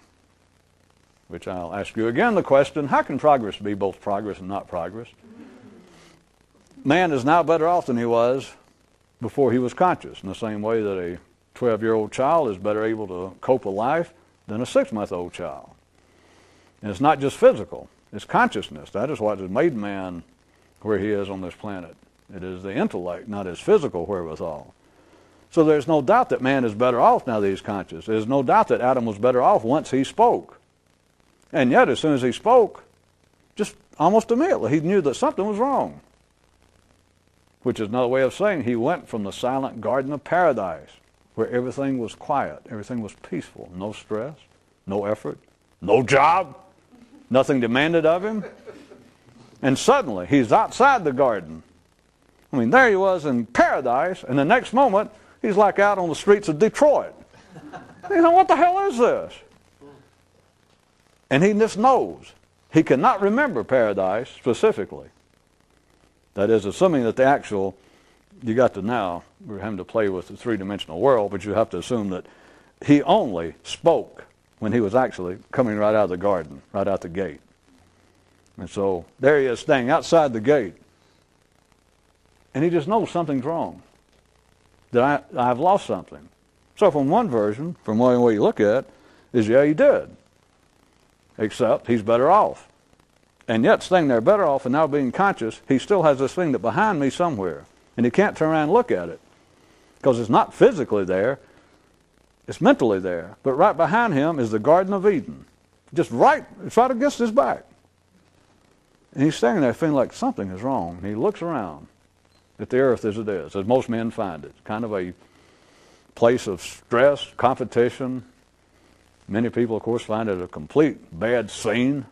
Which I'll ask you again the question, how can progress be both progress and not progress? Man is now better off than he was before he was conscious, in the same way that a 12-year-old child is better able to cope with life than a 6-month-old child. And it's not just physical, it's consciousness. That is what has made man where he is on this planet. It is the intellect, not his physical wherewithal. So there's no doubt that man is better off now that he's conscious. There's no doubt that Adam was better off once he spoke. And yet, as soon as he spoke, just almost immediately, he knew that something was wrong. Which is another way of saying he went from the silent garden of paradise, where everything was quiet, everything was peaceful, no stress, no effort, no job, nothing demanded of him. And suddenly, he's outside the garden. I mean, there he was in paradise, and the next moment, he's like out on the streets of Detroit. You know, what the hell is this? And he just knows. He cannot remember paradise specifically. That is, assuming that the actual, you got to now, we're having to play with the three-dimensional world, but you have to assume that he only spoke when he was actually coming right out of the garden, right out the gate. And so there he is staying outside the gate. And he just knows something's wrong, that I've lost something. So from one version, from one way you look at it, is yeah, he did. Except he's better off. And yet staying there better off and now being conscious, he still has this thing that behind me somewhere. And he can't turn around and look at it. Because it's not physically there, it's mentally there. But right behind him is the Garden of Eden. It's right against his back. And he's standing there feeling like something is wrong. And he looks around at the earth as it is, as most men find it. Kind of a place of stress, competition. Many people, of course, find it a complete bad scene.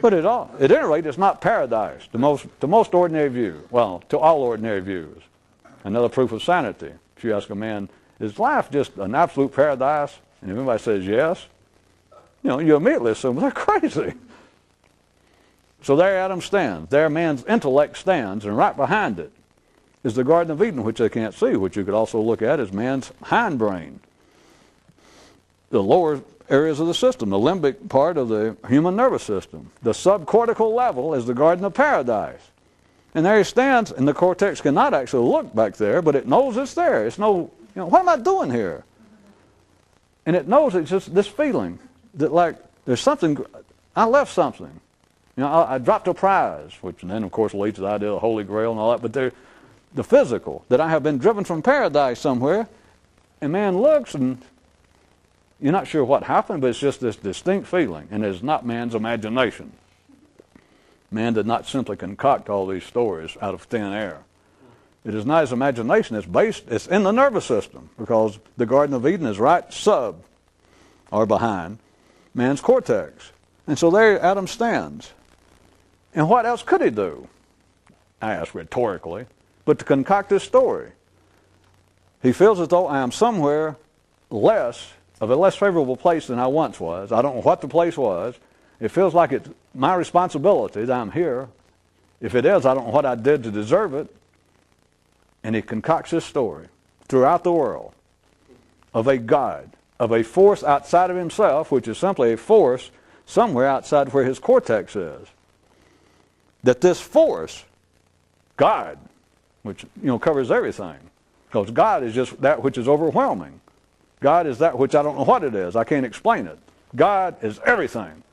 But at any rate, it's not paradise to most ordinary view. Well, to all ordinary views. Another proof of sanity. If you ask a man, is life just an absolute paradise? And if anybody says yes, you immediately assume they're crazy. So there Adam stands. There man's intellect stands, and right behind it is the Garden of Eden, which they can't see, which you could also look at as man's hindbrain. The lower areas of the system, the limbic part of the human nervous system. The subcortical level is the Garden of Paradise. And there he stands, and the cortex cannot actually look back there, but it knows it's there. It's what am I doing here? And it knows it's just this feeling that like there's something, I left something. I dropped a prize, which then of course leads to the idea of the Holy Grail and all that, but the physical, that I have been driven from paradise somewhere, and man looks and you're not sure what happened, but it's just this distinct feeling, and it's not man's imagination. Man did not simply concoct all these stories out of thin air. It is not his imagination. It's in the nervous system, because the Garden of Eden is right or behind man's cortex. And so there Adam stands. And what else could he do? I ask rhetorically, but to concoct this story. He feels as though I am somewhere of a less favorable place than I once was. I don't know what the place was. It feels like it's my responsibility that I'm here. If it is, I don't know what I did to deserve it. And he concocts this story throughout the world of a God, of a force outside of himself, which is simply a force somewhere outside where his cortex is. That this force, God, which covers everything, because God is just that which is overwhelming. God is that which I don't know what it is. I can't explain it. God is everything.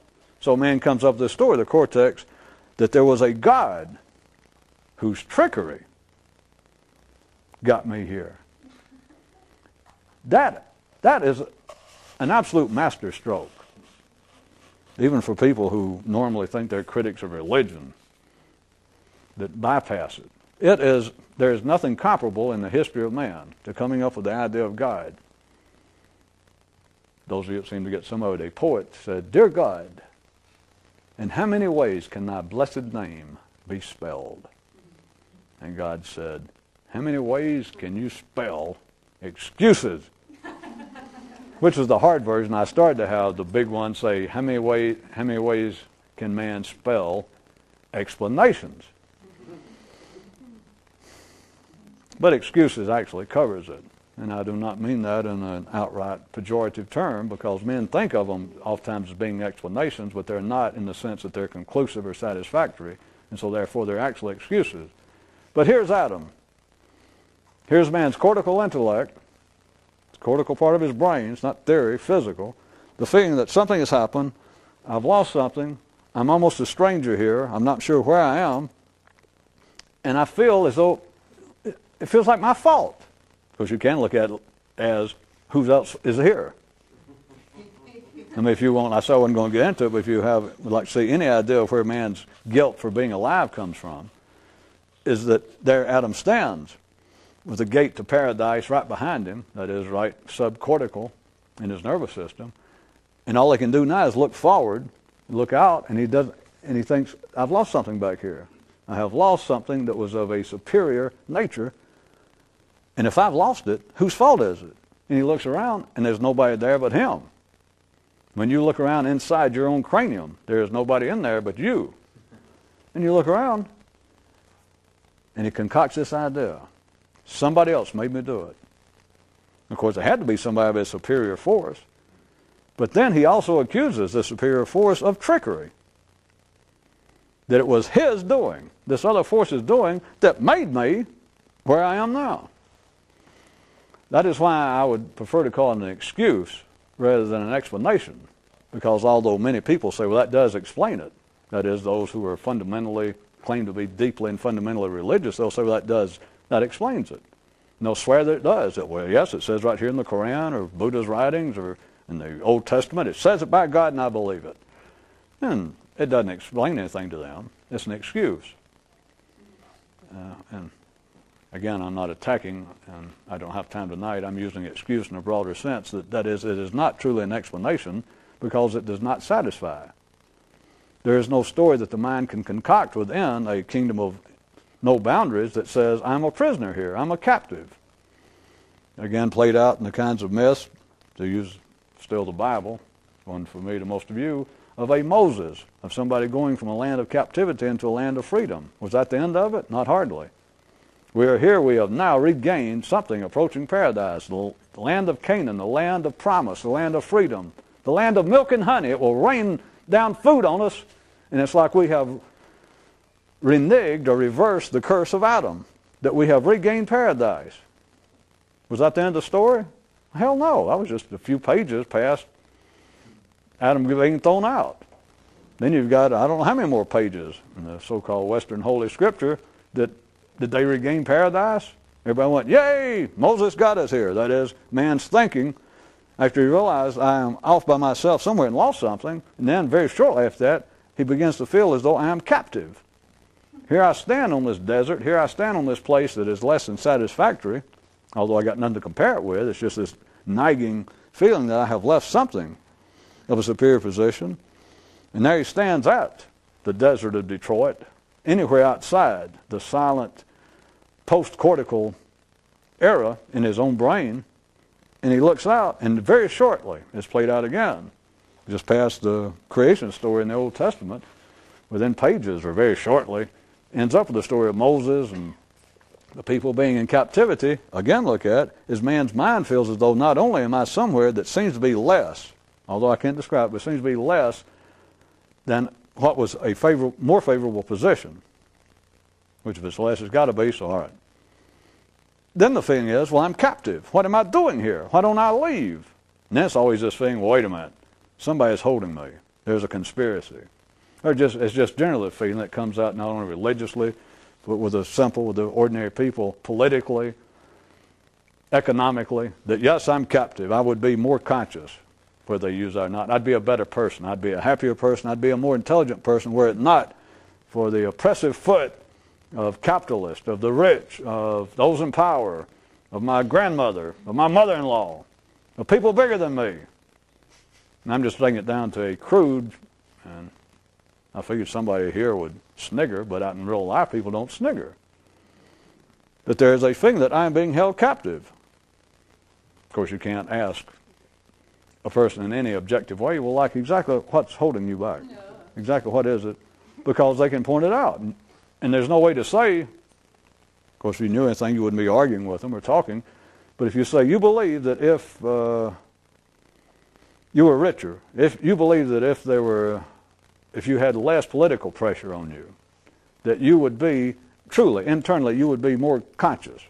So man comes up with this story, the cortex, that there was a God whose trickery got me here. That is an absolute masterstroke. Even for people who normally think they're critics of religion. that bypass it. There is nothing comparable in the history of man to coming up with the idea of God. Those of you that seem to get some of it, a poet said, "Dear God, in how many ways can thy blessed name be spelled?" And God said, "How many ways can you spell excuses?" Which was the hard version. I started to have the big one say, how many ways can man spell explanations? But excuses actually covers it. And I do not mean that in an outright pejorative term, because men think of them oftentimes as being explanations, but they're not in the sense that they're conclusive or satisfactory, and so therefore they're actually excuses. But here's Adam. Here's man's cortical intellect, the cortical part of his brain. It's not theory, physical. The feeling that something has happened, I've lost something, I'm almost a stranger here, I'm not sure where I am, and I feel as though it feels like my fault. Because you can look at it as, who else is here? I mean, if you want, I said I wasn't going to get into it, but if you would like to see any idea of where man's guilt for being alive comes from, is that there Adam stands with the gate to paradise right behind him, that is right subcortical in his nervous system, and all he can do now is look forward, look out, and he thinks, I've lost something back here. I have lost something that was of a superior nature. And if I've lost it, whose fault is it? And he looks around, and there's nobody there but him. When you look around inside your own cranium, there is nobody in there but you. And you look around, and he concocts this idea. Somebody else made me do it. Of course, it had to be somebody of a superior force. But then he also accuses the superior force of trickery. That it was his doing, this other force's doing, that made me where I am now. That is why I would prefer to call it an excuse rather than an explanation, because although many people say, well, that does explain it, that is, those who are fundamentally, claim to be deeply and fundamentally religious, they'll say, well, that explains it. And they'll swear that it does. That, well, yes, it says right here in the Quran or Buddha's writings or in the Old Testament, it says it by God and I believe it. And it doesn't explain anything to them. It's an excuse. And again, I'm not attacking, and I don't have time tonight. I'm using excuse in a broader sense. That is, it is not truly an explanation because it does not satisfy. There is no story that the mind can concoct within a kingdom of no boundaries that says, I'm a prisoner here, I'm a captive. Again, played out in the kinds of myths, to use still the Bible, one for me to most of you, of a Moses, of somebody going from a land of captivity into a land of freedom. Was that the end of it? Not hardly. We are here, we have now regained something approaching paradise, the land of Canaan, the land of promise, the land of freedom, the land of milk and honey. It will rain down food on us, and it's like we have reneged or reversed the curse of Adam, that we have regained paradise. Was that the end of the story? Hell no, that was just a few pages past Adam being thrown out. Then you've got, I don't know how many more pages in the so-called Western Holy Scripture that did they regain paradise? Everybody went, yay, Moses got us here. That is, man's thinking, after he realized I am off by myself somewhere and lost something, and then very shortly after that, he begins to feel as though I am captive. Here I stand on this desert, here I stand on this place that is less than satisfactory, although I got nothing to compare it with. It's just this nagging feeling that I have left something of a superior position. And there he stands at the desert of Detroit, anywhere outside the silent post-cortical era in his own brain, and he looks out, and very shortly it's played out again. Just past the creation story in the Old Testament, within pages or very shortly, ends up with the story of Moses and the people being in captivity. Again, look at, is man's mind feels as though not only am I somewhere that seems to be less, although I can't describe it, but seems to be less than what was a more favorable position, which if it's less, it's got to be, so all right. Then the thing is, well, I'm captive. What am I doing here? Why don't I leave? And then it's always this thing, well, wait a minute, somebody's holding me. There's a conspiracy. Or it's just generally a feeling that comes out not only religiously, but with the ordinary people, politically, economically, that yes, I'm captive. I would be more conscious, whether they use that or not. I'd be a better person. I'd be a happier person. I'd be a more intelligent person were it not for the oppressive foot of capitalists, of the rich, of those in power, of my grandmother, of my mother-in-law, of people bigger than me. And I'm just taking it down to a crude, and I figured somebody here would snigger, but out in real life people don't snigger. That there is a feeling that I am being held captive. Of course, you can't ask a person in any objective way, well, like exactly what's holding you back? No. Exactly what is it? Because they can point it out. And there's no way to say, of course, if you knew anything, you wouldn't be arguing with them or talking. But if you say, you believe that if you were richer, if you believe that if you had less political pressure on you, that you would be, truly, internally, you would be more conscious.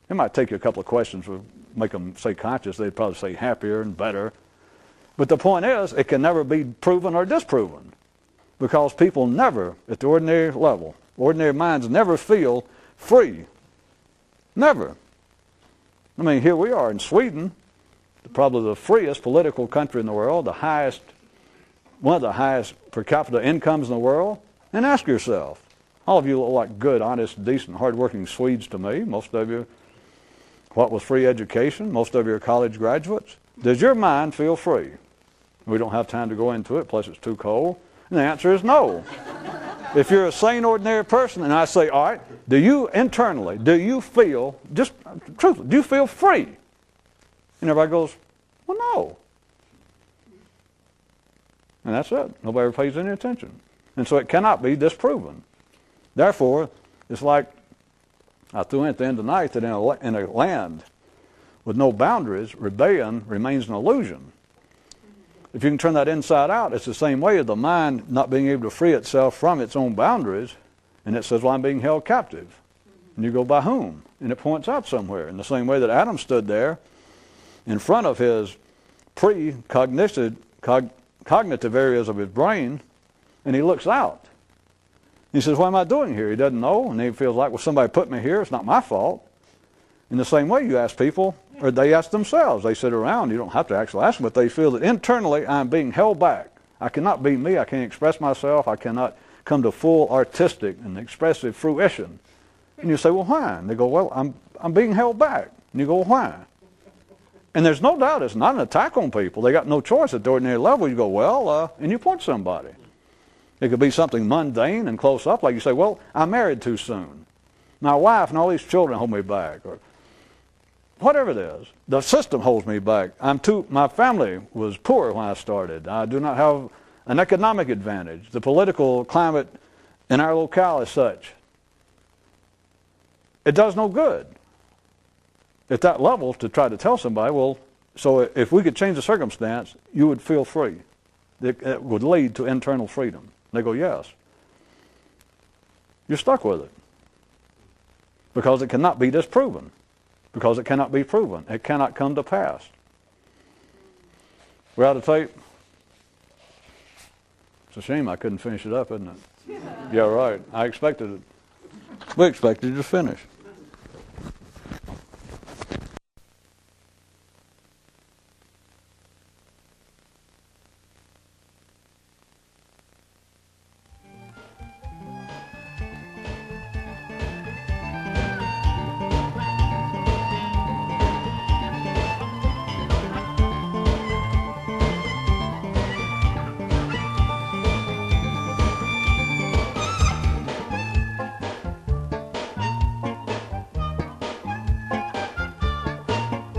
It might take you a couple of questions to make them say conscious. They'd probably say happier and better. But the point is, it can never be proven or disproven. Because people never, at the ordinary level, ordinary minds never feel free. Never. I mean, here we are in Sweden, probably the freest political country in the world, one of the highest per capita incomes in the world. And ask yourself, all of you look like good, honest, decent, hardworking Swedes to me. Most of you, what with free education, most of you are college graduates. Does your mind feel free? We don't have time to go into it, plus it's too cold. And the answer is no. If you're a sane, ordinary person, and I say, all right, do you feel, just truthfully, do you feel free? And everybody goes, well, no. And that's it. Nobody ever pays any attention. And so it cannot be disproven. Therefore, it's like I threw in at the end of the night that in a land with no boundaries, rebellion remains an illusion. If you can turn that inside out, it's the same way of the mind not being able to free itself from its own boundaries, and it says, well, I'm being held captive. And you go, by whom? And it points out somewhere. In the same way that Adam stood there in front of his cognitive areas of his brain, and he looks out. He says, what am I doing here? He doesn't know, and he feels like, well, somebody put me here. It's not my fault. In the same way, you ask people, or they ask themselves. They sit around. You don't have to actually ask them, but they feel that internally I'm being held back. I cannot be me. I can't express myself. I cannot come to full artistic and expressive fruition. And you say, well, why? And they go, well, I'm being held back. And you go, well, why? And there's no doubt it's not an attack on people. They got no choice at the ordinary level. You go, well, and you point to somebody. It could be something mundane and close up, like you say, well, I married too soon. My wife and all these children hold me back. Or whatever it is, the system holds me back. My family was poor when I started. I do not have an economic advantage. The political climate in our locale is such. It does no good at that level to try to tell somebody, well, so if we could change the circumstance, you would feel free. It would lead to internal freedom. They go, yes. You're stuck with it. Because it cannot be disproven. Because it cannot be proven. It cannot come to pass. We're out of tape. It's a shame I couldn't finish it up, isn't it? Yeah, right. I expected it. We expected you to finish.